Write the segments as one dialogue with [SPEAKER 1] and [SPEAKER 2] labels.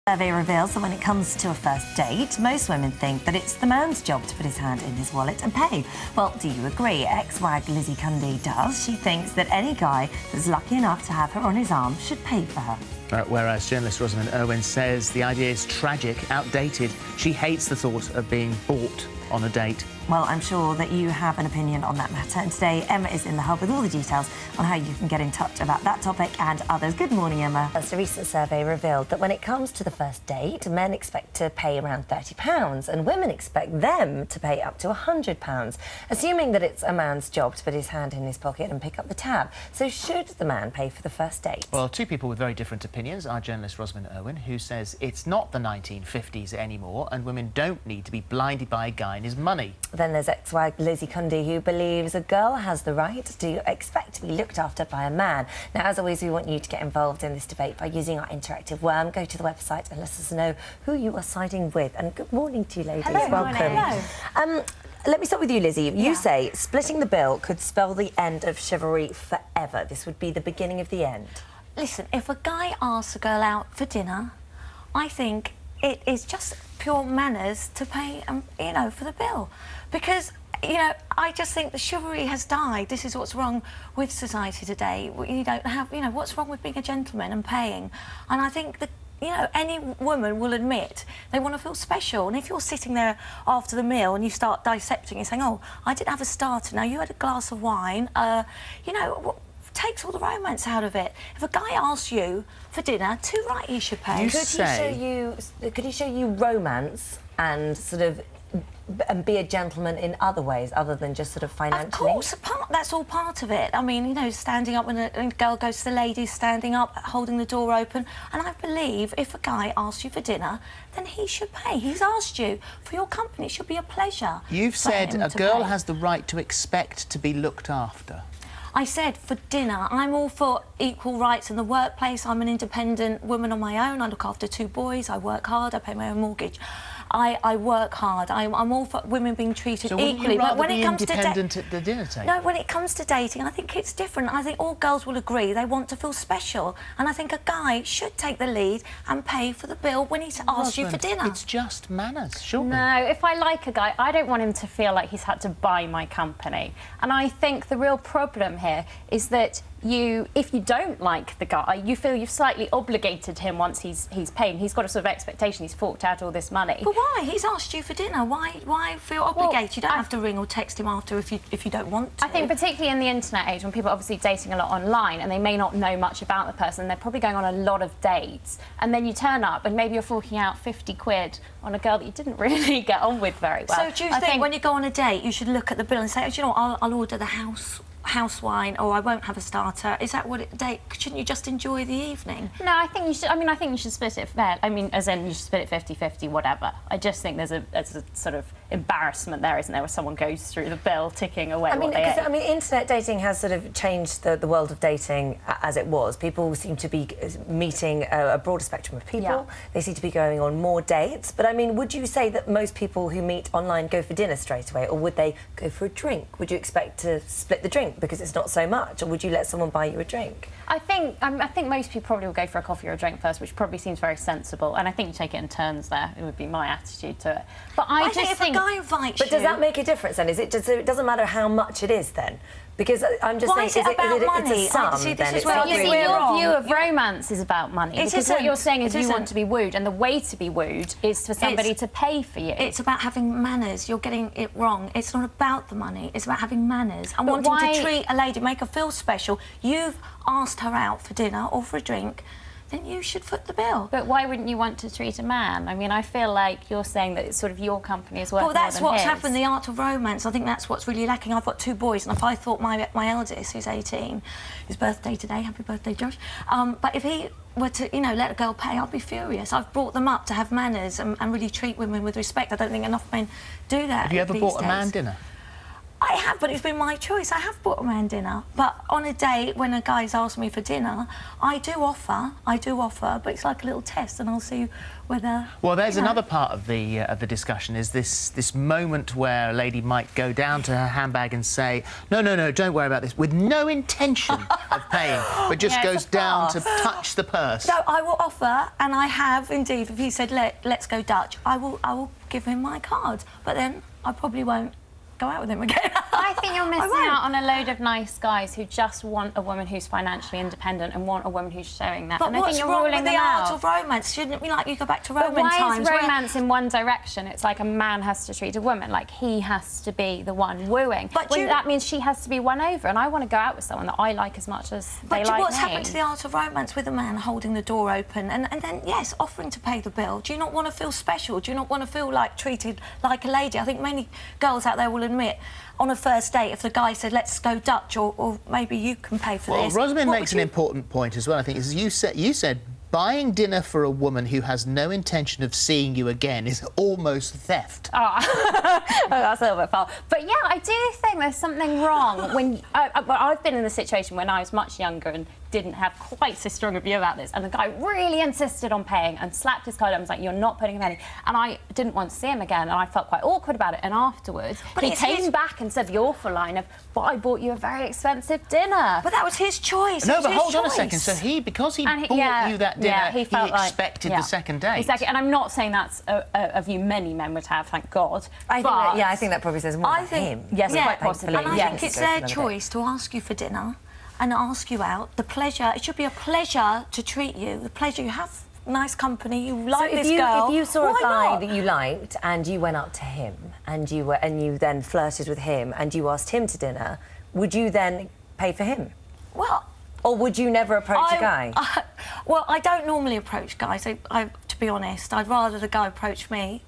[SPEAKER 1] Survey reveals that when it comes to a first date, most women think that it's the man's job to put his hand in his wallet and pay. Well, do you agree? Ex-WAG Lizzie Cundy does. She thinks that any guy that's lucky enough to have her on his arm should pay for her.
[SPEAKER 2] Whereas journalist Rosamund Irwin says the idea is tragic, outdated. She hates the thought of being bought on a date.
[SPEAKER 1] Well, I'm sure that you have an opinion on that matter. And today, Emma is in the hub with all the details on how you can get in touch about that topic and others. Good morning, Emma. A recent survey revealed that when it comes to the first date, men expect to pay around £30 and women expect them to pay up to £100, assuming that it's a man's job to put his hand in his pocket and pick up the tab. So should the man pay for the first date?
[SPEAKER 2] Well, two people with very different opinions are journalist Rosamund Irwin, who says it's not the 1950s anymore and women don't need to be blinded by a guy and his money.
[SPEAKER 1] Then there's ex-WAG Lizzie Cundy, who believes a girl has the right to expect to be looked after by a man. Now, as always, we want you to get involved in this debate by using our interactive worm. Go to the website and let us know who you are siding with. And good morning to you, ladies.
[SPEAKER 3] Hello.
[SPEAKER 1] Welcome.
[SPEAKER 3] Hello.
[SPEAKER 1] Let me start with you, Lizzie. You say splitting the bill could spell the end of chivalry forever. This would be the beginning of the end.
[SPEAKER 3] Listen, if a guy asks a girl out for dinner, I think it is just pure manners to pay, you know, for the bill. Because, you know, I just think the chivalry has died. This is what's wrong with society today. You don't have, you know, what's wrong with being a gentleman and paying? And I think that, you know, any woman will admit they want to feel special. And if you're sitting there after the meal and you start dissecting and saying, oh, I didn't have a starter, now you had a glass of wine, you know, takes all the romance out of it. If a guy asks you for dinner, too right he should pay.
[SPEAKER 1] Could he show you romance and sort of be a gentleman in other ways other than just sort of financially?
[SPEAKER 3] Of course, that's all part of it. I mean, you know, standing up when a girl goes to the ladies, standing up, holding the door open. And I believe if a guy asks you for dinner, then he should pay. He's asked you for your company. It should be a pleasure.
[SPEAKER 2] You've said a girl has the right to expect to be looked after.
[SPEAKER 3] I said for dinner. I'm all for equal rights in the workplace. I'm an independent woman on my own. I look after 2 boys. I work hard. I pay my own mortgage. I work hard. I'm all for women being treated equally.
[SPEAKER 2] But when it comes to independent at the dinner table?
[SPEAKER 3] No, when it comes to dating, I think it's different. I think all girls will agree they want to feel special, and I think a guy should take the lead and pay for the bill when he asks you for dinner.
[SPEAKER 2] It's just manners, surely.
[SPEAKER 4] No, if I like a guy, I don't want him to feel like he's had to buy my company. And I think the real problem here is that if you don't like the guy, you feel you've slightly obligated him once he's paid. He's got a sort of expectation. He's forked out all this money.
[SPEAKER 3] But why? He's asked you for dinner. Why feel obligated? You don't have to ring or text him after if you don't want to.
[SPEAKER 4] I think particularly in the internet age, when people are obviously dating a lot online and they may not know much about the person, they're probably going on a lot of dates, and then you turn up and maybe you're forking out 50 quid on a girl that you didn't really get on with very well.
[SPEAKER 3] So do you think when you go on a date, you should look at the bill and say, oh, do you know what, I'll order the house wine, or I won't have a starter? Is that what shouldn't you just enjoy the evening?
[SPEAKER 4] No, I think you should. I mean, I think you should split it fair. I mean, as in you should split it 50-50, whatever. I just think there's a sort of embarrassment there, isn't there, where someone goes through the bill ticking away what they ate.
[SPEAKER 1] I mean, internet dating has sort of changed the world of dating as it was. People seem to be meeting a broader spectrum of people. Yeah. They seem to be going on more dates. But I mean, would you say that most people who meet online go for dinner straight away, or would they go for a drink? Would you expect to split the drink because it's not so much, or would you let someone buy you a drink?
[SPEAKER 4] I think most people probably will go for a coffee or a drink first, which probably seems very sensible, and I think you take it in turns there. It would be my attitude to it. But I just think
[SPEAKER 3] if a guy invites you...
[SPEAKER 1] But does that make a difference then? Is it just, it doesn't matter how much it is then? Because I'm just saying,
[SPEAKER 3] is it about money?
[SPEAKER 1] It's a sum, then it's not really
[SPEAKER 4] your view of romance is about money. Because what you're saying is you want to be wooed, and the way to be wooed is for somebody to pay for you.
[SPEAKER 3] It's about having manners. You're getting it wrong. It's not about the money. It's about having manners and wanting to treat a lady, make her feel special. You've asked her out for dinner or for a drink, then you should foot the bill.
[SPEAKER 4] But why wouldn't you want to treat a man? I mean, I feel like you're saying that it's sort of your company is worth more than his.
[SPEAKER 3] Well, that's what's happened, the art of romance. I think that's what's really lacking. I've got 2 boys, and if I thought my eldest, who's 18, his birthday today, happy birthday, Josh, but if he were to, you know, let a girl pay, I'd be furious. I've brought them up to have manners and really treat women with respect. I don't think enough men do that.
[SPEAKER 2] Have you ever bought a man dinner?
[SPEAKER 3] I have, but it's been my choice. I have bought a man dinner. But on a date, when a guy's asked me for dinner, I do offer, but it's like a little test, and I'll see whether...
[SPEAKER 2] Well, there's another part of the discussion, is this moment where a lady might go down to her handbag and say, no, don't worry about this, with no intention of paying, but just goes down to touch the purse.
[SPEAKER 3] So I will offer, and I have indeed. If he said, let's go Dutch, I will give him my card, but then I probably won't go out with him again.
[SPEAKER 4] I think you're missing out on a load of nice guys who just want a woman who's financially independent and want a woman who's showing that.
[SPEAKER 3] But
[SPEAKER 4] and I
[SPEAKER 3] what's
[SPEAKER 4] think you're
[SPEAKER 3] wrong
[SPEAKER 4] ruling
[SPEAKER 3] with the
[SPEAKER 4] them
[SPEAKER 3] art
[SPEAKER 4] out.
[SPEAKER 3] of romance? Shouldn't it be like you go back to Roman
[SPEAKER 4] But why
[SPEAKER 3] times?
[SPEAKER 4] is romance in one direction? It's like a man has to treat a woman like he has to be the one wooing.
[SPEAKER 3] But
[SPEAKER 4] that means she has to be won over, and I want to go out with someone that I like as much as they like
[SPEAKER 3] what's
[SPEAKER 4] me.
[SPEAKER 3] happened to the art of romance with a man holding the door open and then, yes, offering to pay the bill? Do you not want to feel special? Do you not want to feel like treated like a lady? I think many girls out there will admit, on a first date, if the guy said, let's go Dutch, or maybe you can pay for this...
[SPEAKER 2] Well, Rosamund makes an important point as well, I think, is you said buying dinner for a woman who has no intention of seeing you again is almost theft.
[SPEAKER 4] Oh, that's a little bit far. But yeah, I do think there's something wrong when... I've been in the situation when I was much younger and didn't have quite so strong a view about this, and the guy really insisted on paying and slapped his card and was like, you're not putting a penny. And I didn't want to see him again, and I felt quite awkward about it. And afterwards, he came back and said the awful line of, but I bought you a very expensive dinner.
[SPEAKER 3] But that was his choice.
[SPEAKER 2] No, but hold on a second. So because he bought you that dinner, he expected the second date.
[SPEAKER 4] Exactly, and I'm not saying that's a view many men would have, thank God.
[SPEAKER 5] I think that probably says more about him.
[SPEAKER 4] Yes, quite possibly.
[SPEAKER 3] And I think it's their choice to ask you for dinner and ask you out. The pleasure, it should be a pleasure to treat you. The pleasure, you have nice company, you like this girl.
[SPEAKER 5] If you saw a guy
[SPEAKER 3] not?
[SPEAKER 5] that you liked and you went up to him and you then flirted with him and you asked him to dinner, would you then pay for him?
[SPEAKER 3] Well...
[SPEAKER 5] Or would you never approach a guy?
[SPEAKER 3] Well, I don't normally approach guys, to be honest. I'd rather the guy approach me,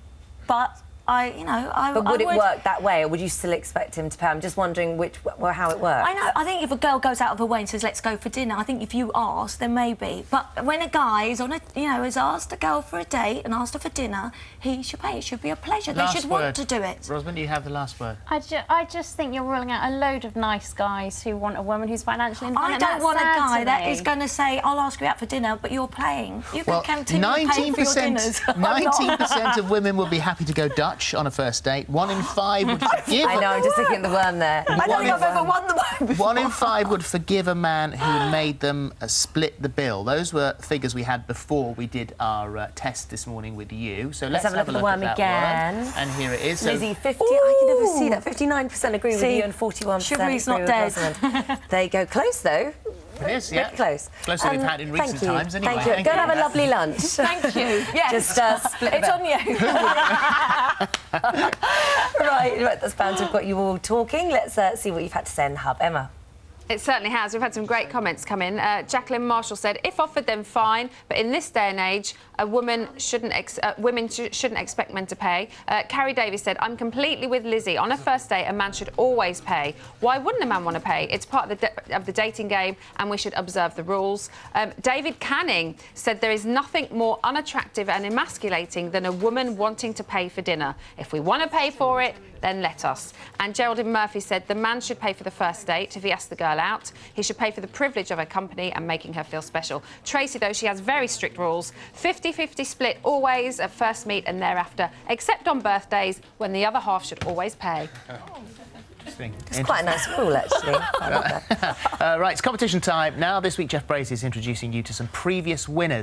[SPEAKER 3] but
[SPEAKER 5] But would it work that way, or would you still expect him to pay? I'm just wondering how it works.
[SPEAKER 3] I know. I think if a girl goes out of her way and says, let's go for dinner, I think if you ask, then maybe. But when a guy is on has asked a girl for a date and asked her for dinner, he should pay. It should be a pleasure. They should want to do it.
[SPEAKER 2] Rosamund, you have the last word.
[SPEAKER 4] I just think you're ruling out a load of nice guys who want a woman who's financially independent.
[SPEAKER 3] I don't want a guy that is going to say, I'll ask you out for dinner, but you're paying. You can continue paying for your dinners.
[SPEAKER 2] 19% of women would be happy to go Dutch on a first date. 1 in 5 would forgive...
[SPEAKER 5] I know, I'm just looking at the worm there.
[SPEAKER 3] I don't think I've ever won the one before.
[SPEAKER 2] 1 in 5 would forgive a man who made them split the bill. Those were figures we had before we did our test this morning with you. So let's have a look at the worm again. And here it is. So
[SPEAKER 5] Lizzie, 50. I can never see that. 59% agree with you and 41%
[SPEAKER 3] Chivalry's
[SPEAKER 5] agree
[SPEAKER 3] not
[SPEAKER 5] with
[SPEAKER 3] dead.
[SPEAKER 5] Rosamund. There you go. Close, though.
[SPEAKER 2] It is, yeah.
[SPEAKER 5] Pretty close.
[SPEAKER 2] Closer than we've had in recent times, anyway.
[SPEAKER 5] Thank you. Go and have a lovely lunch.
[SPEAKER 3] Thank you. Yes.
[SPEAKER 5] Just split
[SPEAKER 3] It's on you.
[SPEAKER 5] Right, that's bound to have got you all talking. Let's see what you've had to say in the hub. Emma.
[SPEAKER 6] It certainly has. We've had some great comments come in. Jacqueline Marshall said, if offered, then fine, but in this day and age, women shouldn't expect men to pay. Carrie Davis said, I'm completely with Lizzie. On a first date, a man should always pay. Why wouldn't a man want to pay? It's part of the dating game, and we should observe the rules. David Canning said, there is nothing more unattractive and emasculating than a woman wanting to pay for dinner. If we want to pay for it, then let us. And Geraldine Murphy said, the man should pay for the first date if he asks the girl out. He should pay for the privilege of her company and making her feel special. Tracy, though, she has very strict rules. 50-50 split always at first meet and thereafter, except on birthdays, when the other half should always pay.
[SPEAKER 5] It's quite a nice rule, actually. I love that.
[SPEAKER 2] Right, it's competition time. Now, this week, Jeff Bracey is introducing you to some previous winners.